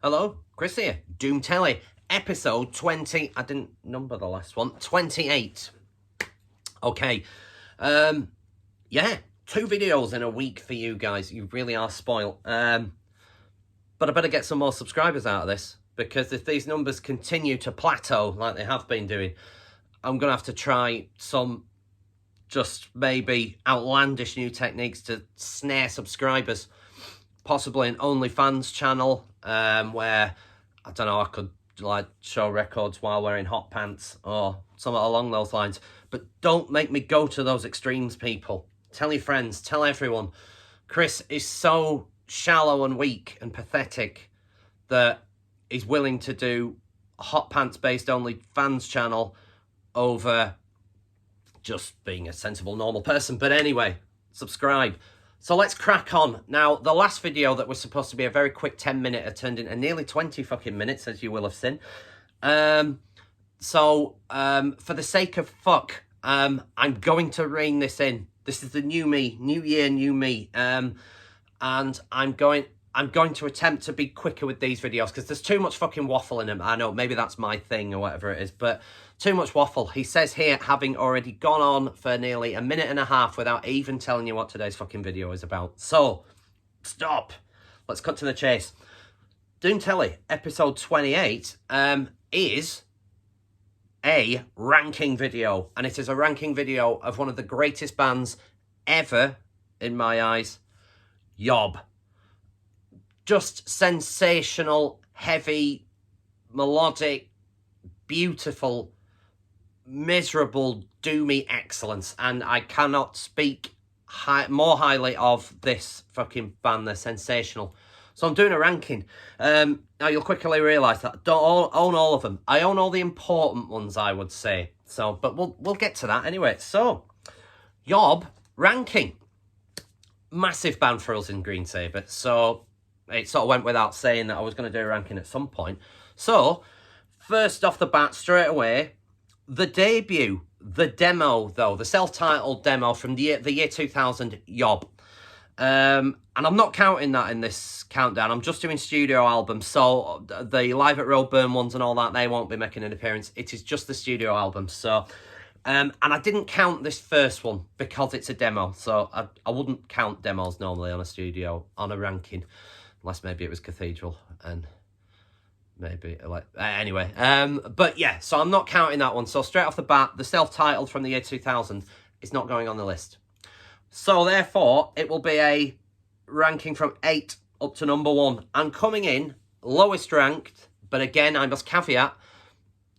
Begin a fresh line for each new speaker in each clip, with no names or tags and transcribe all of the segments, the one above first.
Hello, Kris here. Doom Telly, episode 20. I didn't number the last one. 28. Okay. Yeah, 2 videos in a week for you guys. You really are spoiled. But I better get some more subscribers out of this, because if these numbers continue to plateau like they have been doing, I'm going to have to try some just maybe outlandish new techniques to snare subscribers. Possibly an OnlyFans channel, where, I don't know, I could like show records while wearing hot pants or something along those lines. But don't make me go to those extremes, people. Tell your friends, tell everyone. Kris is so shallow and weak and pathetic that he's willing to do a hot pants based OnlyFans channel over just being a sensible, normal person. But anyway, subscribe. So let's crack on. Now, the last video that was supposed to be a very quick 10-minute turned into nearly 20 fucking minutes, as you will have seen. For the sake of fuck, I'm going to rein this in. This is the new me, new year, new me. And I'm going to attempt to be quicker with these videos, because there's too much fucking waffle in them. I know, maybe that's my thing or whatever it is, but too much waffle. He says here, having already gone on for nearly a minute and a half without even telling you what today's fucking video is about. So, stop. Let's cut to the chase. Doom Telly, episode 28, is a ranking video. And it is a ranking video of one of the greatest bands ever, in my eyes, YOB. Just sensational, heavy, melodic, beautiful, miserable, doomy excellence. And I cannot speak more highly of this fucking band. They're sensational. So I'm doing a ranking. Now you'll quickly realise that I don't own all of them. I own all the important ones, I would say. So, but we'll get to that anyway. So, YOB ranking. Massive band for us in Green Sabre. So it sort of went without saying that I was going to do a ranking at some point. So, first off the bat, straight away, the debut, the demo, though, the self-titled demo from the year 2000, YOB. And I'm not counting that in this countdown. I'm just doing studio albums. So, the Live at Roadburn ones and all that, they won't be making an appearance. It is just the studio albums. So, and I didn't count this first one because it's a demo. So, I wouldn't count demos normally on a ranking. Unless maybe it was Cathedral and maybe like anyway. But yeah, so I'm not counting that one. So straight off the bat, the self-titled from the year 2000 is not going on the list. So therefore, it will be a ranking from 8 up to number 1. And coming in, lowest ranked, but again, I must caveat,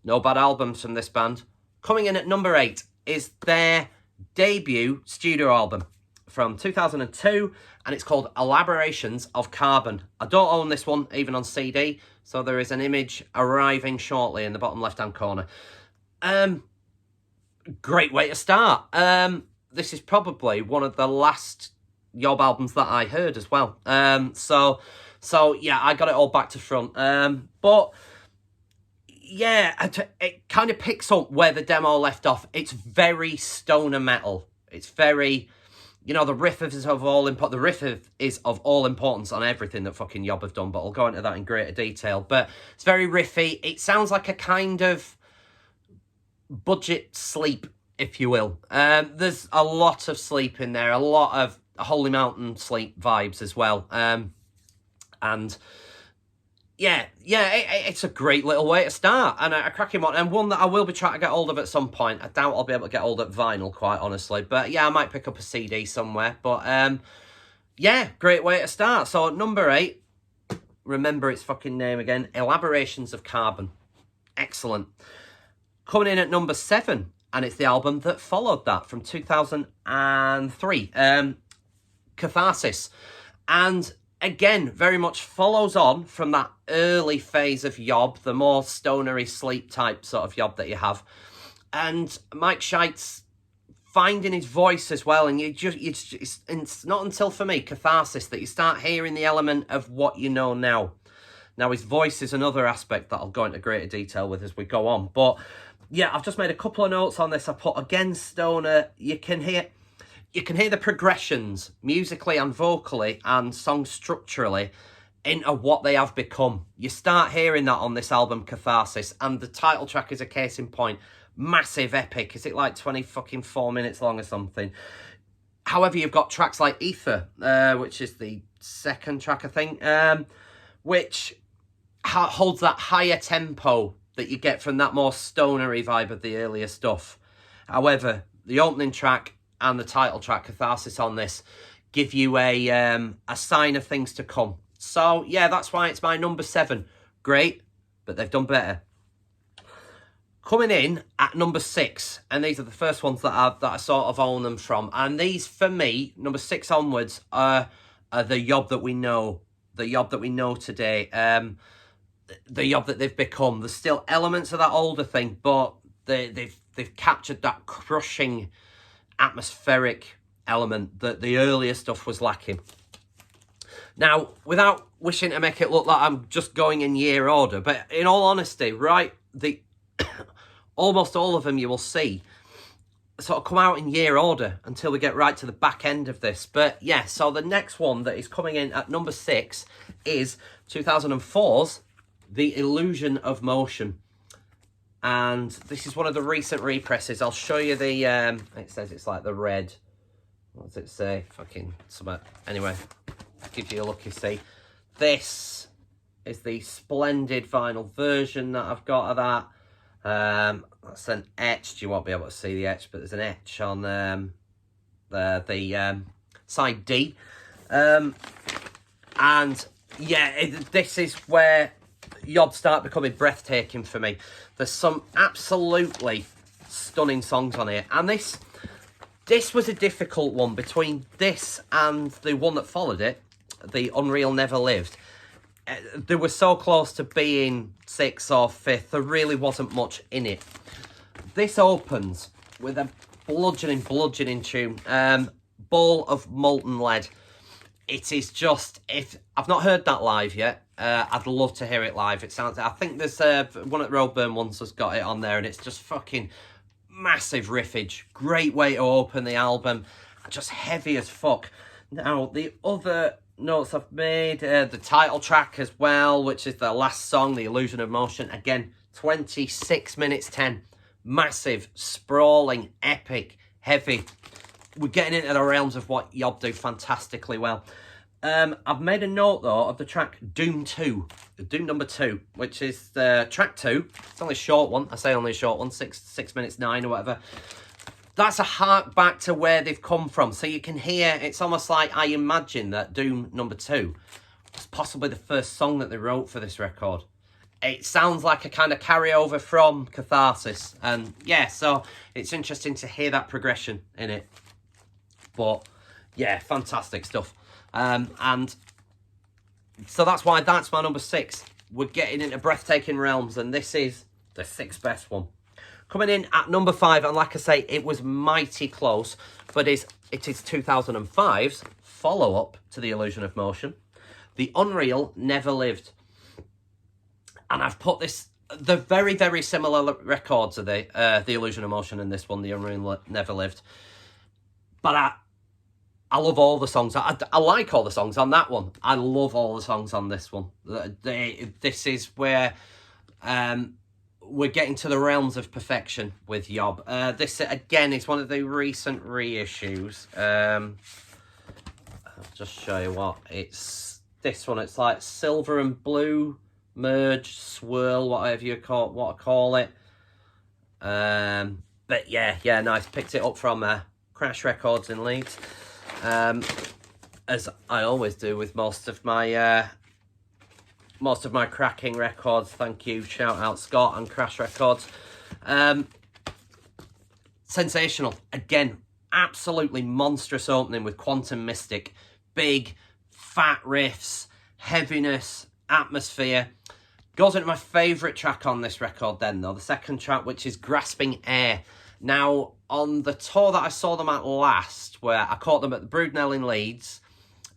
no bad albums from this band. Coming in at number 8 is their debut studio album from 2002, and it's called Elaborations of Carbon. I don't own this one, even on CD, so there is an image arriving shortly in the bottom left-hand corner. Great way to start. This is probably one of the last YOB albums that I heard as well. So yeah, I got it all back to front. But yeah, it kind of picks up where the demo left off. It's very stoner metal. It's very, you know, the riff is of all importance on everything that fucking YOB have done, but I'll go into that in greater detail. But it's very riffy. It sounds like a kind of budget Sleep, if you will. There's a lot of Sleep in there, a lot of Holy Mountain Sleep vibes as well. And yeah, it's a great little way to start, and a cracking one, and one that I will be trying to get hold of at some point. I doubt I'll be able to get hold of vinyl, quite honestly, but yeah, I might pick up a CD somewhere. But yeah, great way to start. So at number 8, remember its fucking name again, Elaborations of Carbon. Excellent. Coming in at number 7, and it's the album that followed that from 2003, Catharsis. And again, very much follows on from that early phase of YOB, the more stonery Sleep type sort of YOB that you have. And Mike Scheidt's finding his voice as well. And it's not until, for me, Catharsis, that you start hearing the element of what you know now. Now, his voice is another aspect that I'll go into greater detail with as we go on. But yeah, I've just made a couple of notes on this. I put, again, stoner. You can hear the progressions musically and vocally and song structurally into what they have become. You start hearing that on this album, Catharsis, and the title track is a case in point. Massive epic. Is it like 4 minutes long or something? However, you've got tracks like Ether, which is the second track, I think, which holds that higher tempo that you get from that more stonery vibe of the earlier stuff. However, the opening track and the title track, Catharsis, on this give you a sign of things to come. So, yeah, that's why it's my number 7. Great, but they've done better. Coming in at number 6, and these are the first ones that I sort of own them from. And these, for me, number 6 onwards, are the YOB that we know. The YOB that we know today. The YOB that they've become. There's still elements of that older thing, but they've captured that crushing atmospheric element that the earlier stuff was lacking. Now, without wishing to make it look like I'm just going in year order, but in all honesty, right, almost all of them you will see sort of come out in year order until we get right to the back end of this. But yeah, so the next one that is coming in at number 6 is 2004's The Illusion of Motion. And this is one of the recent represses. I'll show you the, it says it's like the red, what does it say? Fucking something. Anyway, gives you a look, you see. This is the splendid vinyl version that I've got of that. That's an etch. You won't be able to see the etch, but there's an etch on the side D. And yeah, this is where YOB start becoming breathtaking for me. There's some absolutely stunning songs on here, and this was a difficult one between this and the one that followed it, The Unreal Never Lived. They were so close to being 6th or 5th. There really wasn't much in it. This opens with a bludgeoning tune. Ball of Molten Lead. It is just, if I've not heard that live yet, I'd love to hear it live. It sounds, I think there's one at Roadburn once has got it on there, and it's just fucking massive riffage. Great way to open the album. Just heavy as fuck. Now, the other notes I've made, the title track as well, which is the last song, The Illusion of Motion. Again, 26 minutes 10. Massive, sprawling, epic, heavy. We're getting into the realms of what YOB do fantastically well. I've made a note, though, of the track Doom 2, Doom number 2, which is track 2. It's only a short one. I say only a short one, 6 minutes 9 or whatever. That's a hark back to where they've come from. So you can hear, it's almost like I imagine that Doom number 2 was possibly the first song that they wrote for this record. It sounds like a kind of carryover from Catharsis. And yeah, so it's interesting to hear that progression in it. But yeah, fantastic stuff. And so that's why that's my number 6. We're getting into breathtaking realms, and this is the 6th best one. Coming in at number 5, and like I say, it was mighty close, but it is 2005's follow-up to The Illusion of Motion, The Unreal Never Lived. And I've put this, the very, very similar records of The Illusion of Motion and this one, The Unreal Never Lived. But I love all the songs. I like all the songs on that one. I love all the songs on this one. This is where we're getting to the realms of perfection with YOB. This, again, is one of the recent reissues. I'll just show you what. It's this one. It's like silver and blue, merge, swirl, whatever you call it. But yeah, nice. Picked it up from Crash Records in Leeds. As I always do with most of my cracking records. Thank you, shout out Scott and Crash Records. Sensational. Again, absolutely monstrous opening with Quantum Mystic. Big, fat riffs, heaviness, atmosphere. Goes into my favourite track on this record then, though. The second track, which is Grasping Air. Now, on the tour that I saw them at last, where I caught them at the Broodnell in Leeds,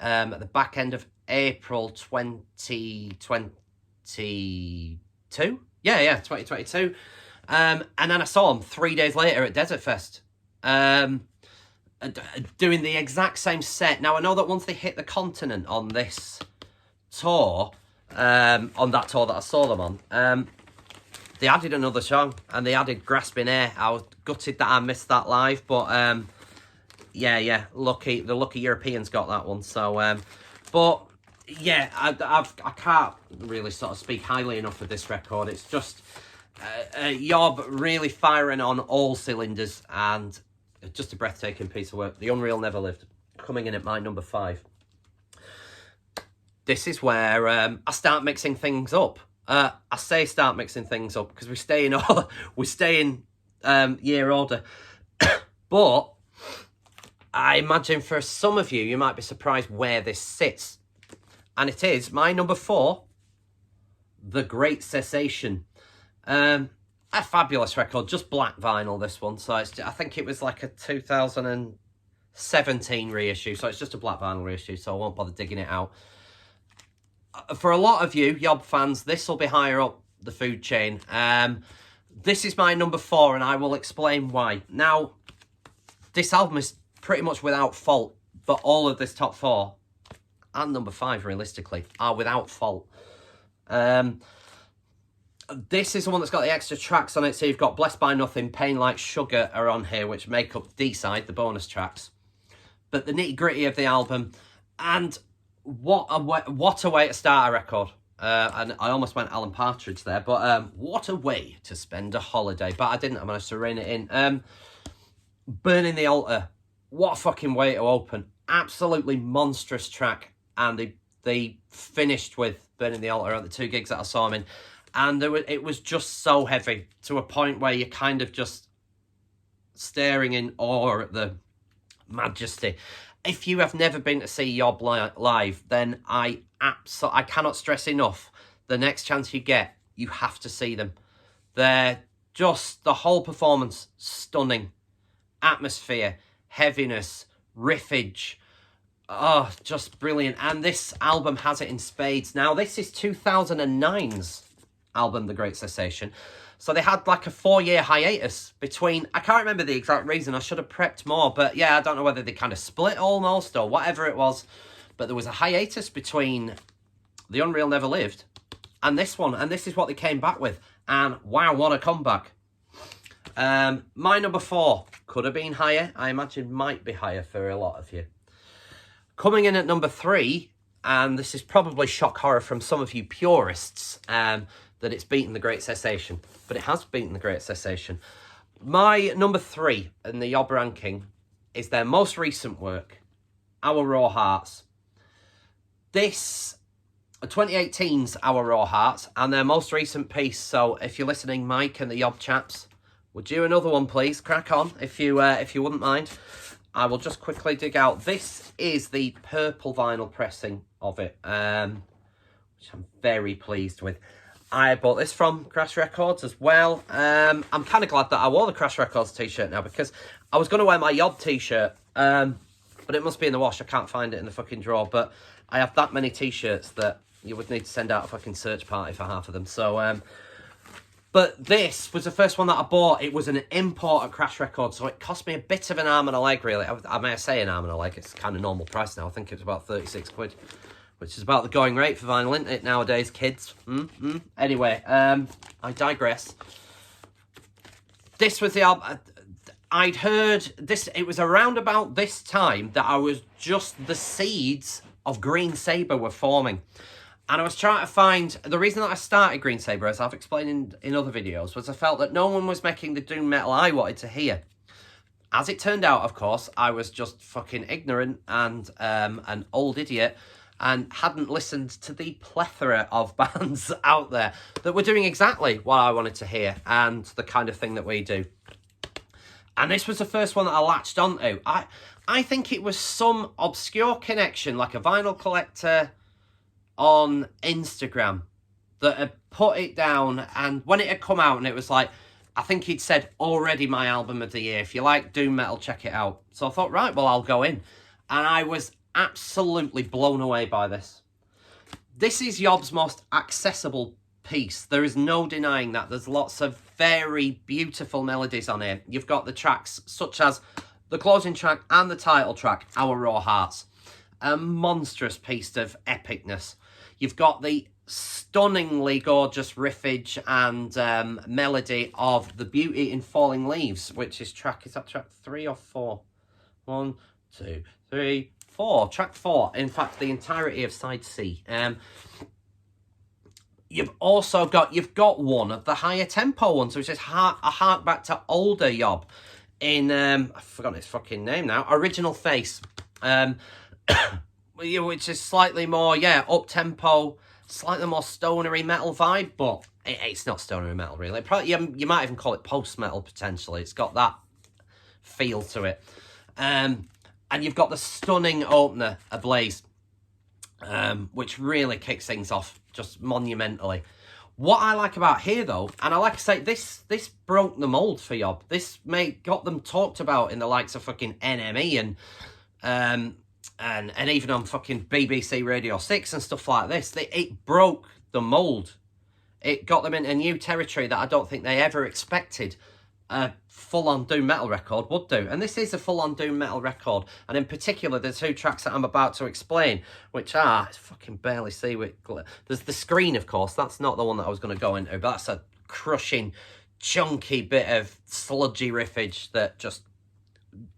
at the back end of April 2022? Yeah, 2022. And then I saw them 3 days later at Desert Fest, doing the exact same set. Now, I know that once they hit the continent on this tour, on that tour that I saw them on, they added another song, and they added Grasping Air. I was gutted that I missed that live, but yeah, the lucky Europeans got that one. So, but yeah, I can't really sort of speak highly enough of this record. It's just YOB really firing on all cylinders, and just a breathtaking piece of work. The Unreal Never Lived, coming in at my number 5. This is where I start mixing things up. I say start mixing things up because we stay in order. We stay in year order. But I imagine for some of you, you might be surprised where this sits. And it is my number 4, The Great Cessation. A fabulous record, just black vinyl, this one. So I think it was like a 2017 reissue. So it's just a black vinyl reissue, so I won't bother digging it out. For a lot of you, YOB fans, this will be higher up the food chain. This is my number 4, and I will explain why. Now, this album is pretty much without fault, but all of this top 4, and number 5, realistically, are without fault. This is the one that's got the extra tracks on it, so you've got Blessed by Nothing, Pain Like Sugar are on here, which make up D-side, the bonus tracks. But the nitty-gritty of the album, and what a way to start a record. And I almost went Alan Partridge there, but what a way to spend a holiday. But I didn't, I managed to rein it in. Burning the Altar, what a fucking way to open. Absolutely monstrous track. And they finished with Burning the Altar at the 2 gigs that I saw him in. And it was just so heavy, to a point where you're kind of just staring in awe at the majesty. If you have never been to see YOB live, then I cannot stress enough, the next chance you get, you have to see them. They're just, the whole performance, stunning. Atmosphere, heaviness, riffage, oh, just brilliant. And this album has it in spades. Now, this is 2009's album, The Great Cessation. So they had like a 4-year hiatus between, I can't remember the exact reason, I should have prepped more, but yeah, I don't know whether they kind of split almost or whatever it was, but there was a hiatus between The Unreal Never Lived and this one, and this is what they came back with, and wow, what a comeback. My number 4 could have been higher, I imagine might be higher for a lot of you. Coming in at number 3, and this is probably shock horror from some of you purists, that it's beaten The Great Cessation, but it has beaten The Great Cessation. My number 3 in the YOB ranking is their most recent work, Our Raw Hearts. This, 2018's Our Raw Hearts, and their most recent piece. So if you're listening, Mike and the YOB chaps, would you another one, please? Crack on, if you wouldn't mind. I will just quickly dig out. This is the purple vinyl pressing of it, which I'm very pleased with. I bought this from Crash Records as well. I'm kind of glad that I wore the Crash Records t-shirt now, because I was going to wear my YOB t-shirt, but it must be in the wash. I can't find it in the fucking drawer, but I have that many t-shirts that you would need to send out a fucking search party for half of them. So, but this was the first one that I bought. It was an import at Crash Records, so it cost me a bit of an arm and a leg, really. I may say an arm and a leg. It's kind of normal price now. I think it's about 36 quid. Which is about the going rate for vinyl, isn't it, nowadays, kids? Anyway, I digress. This was the album. I'd heard this, it was around about this time that I was just, the seeds of Green Sabre were forming. And I was trying to find, the reason that I started Green Sabre, as I've explained in other videos, was I felt that no one was making the doom metal I wanted to hear. As it turned out, of course, I was just fucking ignorant and an old idiot, and hadn't listened to the plethora of bands out there that were doing exactly what I wanted to hear and the kind of thing that we do. And this was the first one that I latched onto. I think it was some obscure connection, like a vinyl collector on Instagram, that had put it down, and when it had come out and it was like, I think he'd said, already my album of the year. If you like doom metal, check it out. So I thought, right, well, I'll go in. And I was absolutely blown away by this. This is YOB's most accessible piece. There is no denying that. There's lots of very beautiful melodies on here. You've got the tracks such as the closing track and the title track, Our Raw Hearts. A monstrous piece of epicness. You've got the stunningly gorgeous riffage and melody of The Beauty in Falling Leaves, which is that track 3 or 4? 1, 2, 3, 4. Track 4. In fact, the entirety of side C. You've got one of the higher tempo ones, which is a hark back to older YOB in, I've forgotten its fucking name now, Original Face, which is slightly more, up-tempo, slightly more stonery metal vibe, but it's not stonery metal, really. Probably, you might even call it post-metal, potentially. It's got that feel to it. And you've got the stunning opener, Ablaze, which really kicks things off just monumentally. What I like about here, though, and I like to say, this broke the mould for YOB. This got them talked about in the likes of fucking NME and even on fucking BBC Radio 6 and stuff like this. It broke the mould. It got them into new territory that I don't think they ever expected a full-on doom metal record would do. And this is a full-on doom metal record. And in particular, the 2 tracks that I'm about to explain, which are, I fucking barely see it. There's the screen, of course. That's not the one that I was going to go into, but that's a crushing, chunky bit of sludgy riffage that just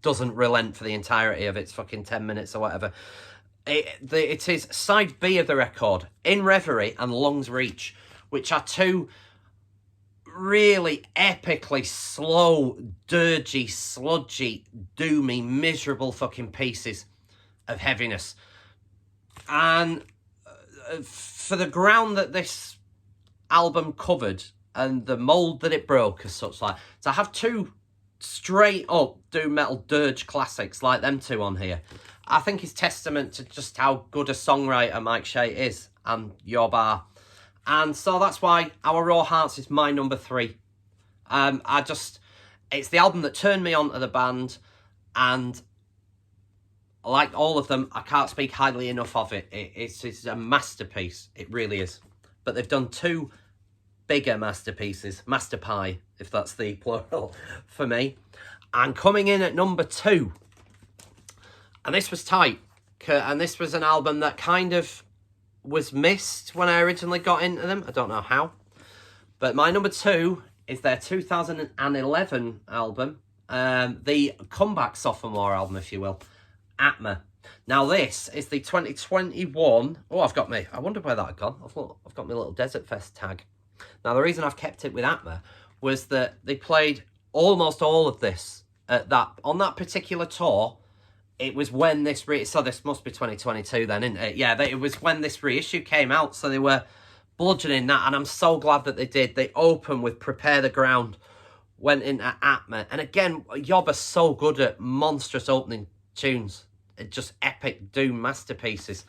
doesn't relent for the entirety of its fucking 10 minutes or whatever. It is side B of the record, In Reverie and Lungs Reach, which are 2 really epically slow, dirgy, sludgy, doomy, miserable fucking pieces of heaviness. And for the ground that this album covered and the mould that it broke as such, like, to have 2 straight up doom metal dirge classics like them 2 on here, I think is testament to just how good a songwriter Mike Shea is and YOB are. And so that's why Our Raw Hearts is my number 3. It's the album that turned me on to the band, and like all of them, I can't speak highly enough of it. It's a masterpiece. It really is. But they've done 2 bigger masterpieces, Master Pie, if that's the plural, for me. And coming in at number 2, and this was tight, and this was an album that kind of was missed when I originally got into them. I don't know how. But my number 2 is their 2011 album, the comeback sophomore album, if you will, Atma. Now this is the 2021... Oh, I wonder where that had gone. I've got my little Desert Fest tag. Now, the reason I've kept it with Atma was that they played almost all of this on that particular tour. It was when this so this must be 2022 then, isn't it? Yeah, it was when this reissue came out, so they were bludgeoning that, and I'm so glad that they did. They opened with Prepare the Ground, went into Atma, and again, YOB are so good at monstrous opening tunes. Just epic doom masterpieces.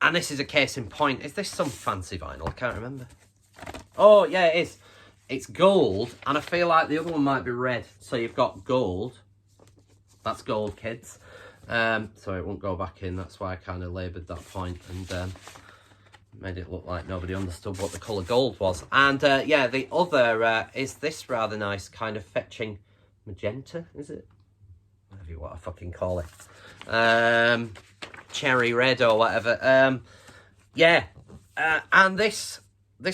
And this is a case in point. Is this some fancy vinyl? I can't remember. Oh, yeah, it is. It's gold, and I feel like the other one might be red. So you've got gold. That's gold, kids. So it won't go back in. That's why I kind of laboured that point and made it look like nobody understood what the colour gold was. And yeah, the other is this rather nice kind of fetching magenta, is it? Whatever you want to fucking call it. Cherry red or whatever. Yeah. And this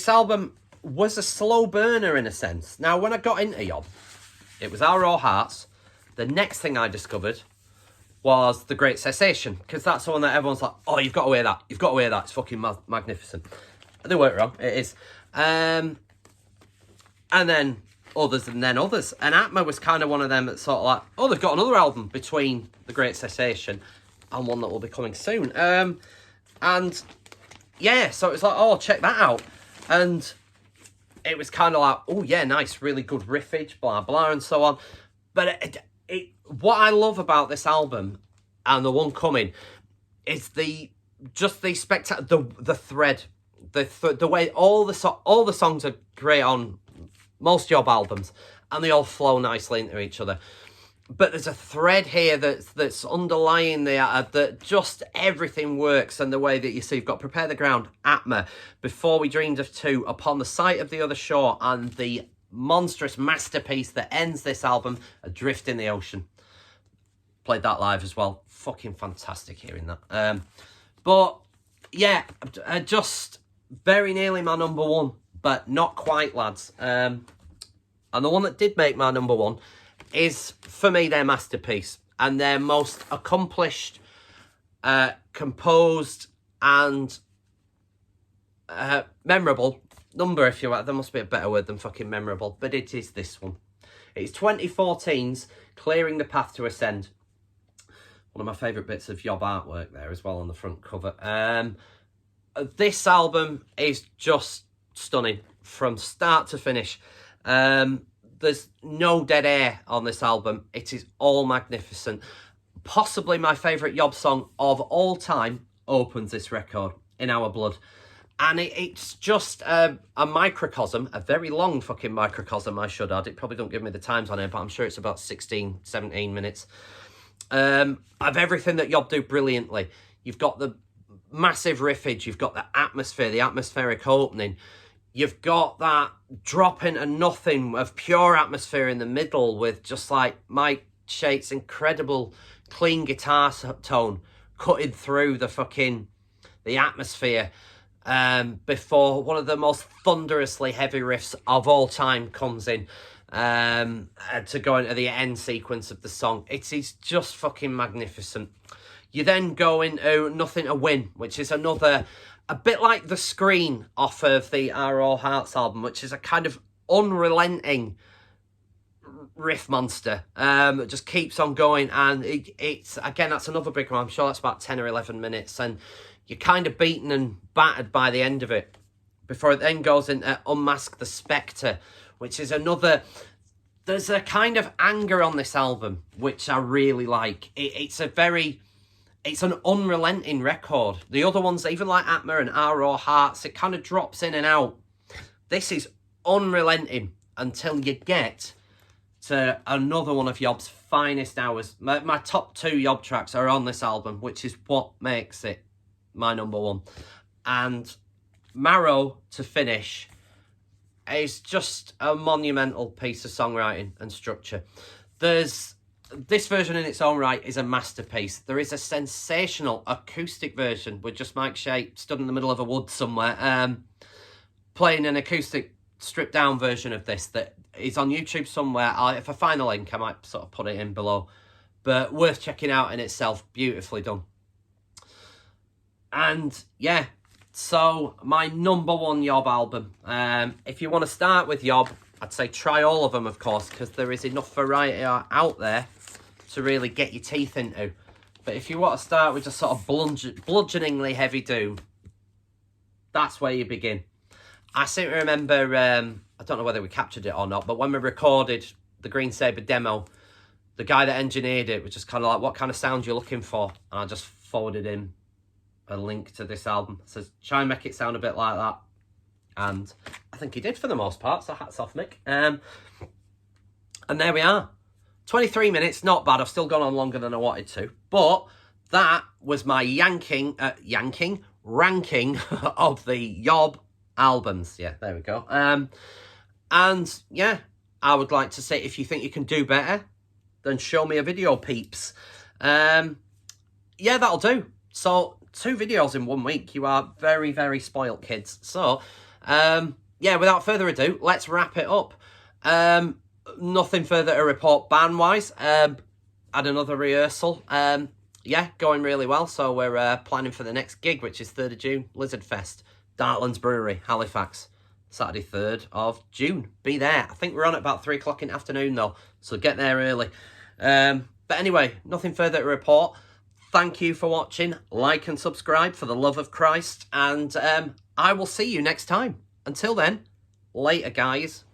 album was a slow burner in a sense. Now, when I got into YOB, it was Our Raw Hearts. The next thing I discovered was The Great Cessation, because that's the one that everyone's like, oh, you've got to hear that. You've got to hear that. It's fucking magnificent. They weren't wrong. It is. And then others, and then others. And Atma was kind of one of them that's sort of like, oh, they've got another album between The Great Cessation and one that will be coming soon. And yeah, so it was like, oh, check that out. And it was kind of like, oh, yeah, nice, really good riffage, blah, blah, and so on. But what I love about this album and the one coming is the spectacular, the thread, the way all the songs are great on most YOB albums, and they all flow nicely into each other. But there's a thread here that's underlying that just everything works, and the way that you see, you've got Prepare the Ground, Atma, Before We Dreamed of Two, Upon the Sight of the Other Shore, and the monstrous masterpiece that ends this album, Adrift in the Ocean. Played that live as well. Fucking fantastic hearing that. But yeah, just very nearly my number one, but not quite, lads. And the one that did make my number one is, for me, their masterpiece and their most accomplished, composed and memorable number, if you like. There must be a better word than fucking memorable, but it is this one. It's 2014's Clearing the Path to Ascend. One of my favourite bits of YOB artwork there as well on the front cover. This album is just stunning from start to finish. There's no dead air on this album. It is all magnificent. Possibly my favourite YOB song of all time opens this record, In Our Blood. And it's just a microcosm, a very long fucking microcosm, I should add. It probably don't give me the times on it, but I'm sure it's about 16, 17 minutes. Of everything that YOB do brilliantly. You've got the massive riffage, you've got the atmosphere, the atmospheric opening. You've got that drop into nothing of pure atmosphere in the middle with just like Mike Shate's incredible clean guitar tone cutting through the atmosphere before one of the most thunderously heavy riffs of all time comes in to go into the end sequence of the song. It is just fucking magnificent. You then go into Nothing to Win, which is another, a bit like The Screen off of the Our All Hearts album, which is a kind of unrelenting riff monster that just keeps on going. And it's again, that's another big one. I'm sure that's about 10 or 11 minutes. And you're kind of beaten and battered by the end of it before it then goes into Unmask the Spectre, which is another... There's a kind of anger on this album, which I really like. It's an unrelenting record. The other ones, even like Atma and Our Raw Hearts, it kind of drops in and out. This is unrelenting until you get to another one of YOB's finest hours. My top two YOB tracks are on this album, which is what makes it my number one. And Marrow to finish is just a monumental piece of songwriting and structure. This version in its own right is a masterpiece. There is a sensational acoustic version with just Mike Shea stood in the middle of a wood somewhere, playing an acoustic stripped down version of this that is on YouTube somewhere. If I find the link, I might sort of put it in below. But worth checking out in itself. Beautifully done. And yeah, so my number one YOB album. If you want to start with YOB, I'd say try all of them, of course, because there is enough variety out there to really get your teeth into. But if you want to start with just sort of bludgeoningly heavy doom, that's where you begin. I seem to remember, I don't know whether we captured it or not, but when we recorded the Green Sabre demo, the guy that engineered it was just kind of like, what kind of sound you're looking for? And I just forwarded him a link to this album. It says, try and make it sound a bit like that. And I think he did for the most part, so hats off, Mick. And there we are. 23 minutes, not bad. I've still gone on longer than I wanted to. But that was my ranking of the YOB albums. Yeah, there we go. And yeah, I would like to say, if you think you can do better, then show me a video, peeps. Yeah, that'll do. So 2 videos in 1 week. You are very, very spoilt, kids. So yeah, without further ado, let's wrap it up. Nothing further to report band-wise. Had another rehearsal. Yeah, going really well. So we're planning for the next gig, which is 3rd of June, Lizard Fest, Dartlands Brewery, Halifax, Saturday 3rd of June. Be there. I think we're on at about 3 o'clock in the afternoon, though, so get there early. But anyway, nothing further to report. Thank you for watching. Like and subscribe for the love of Christ. And I will see you next time. Until then, later, guys.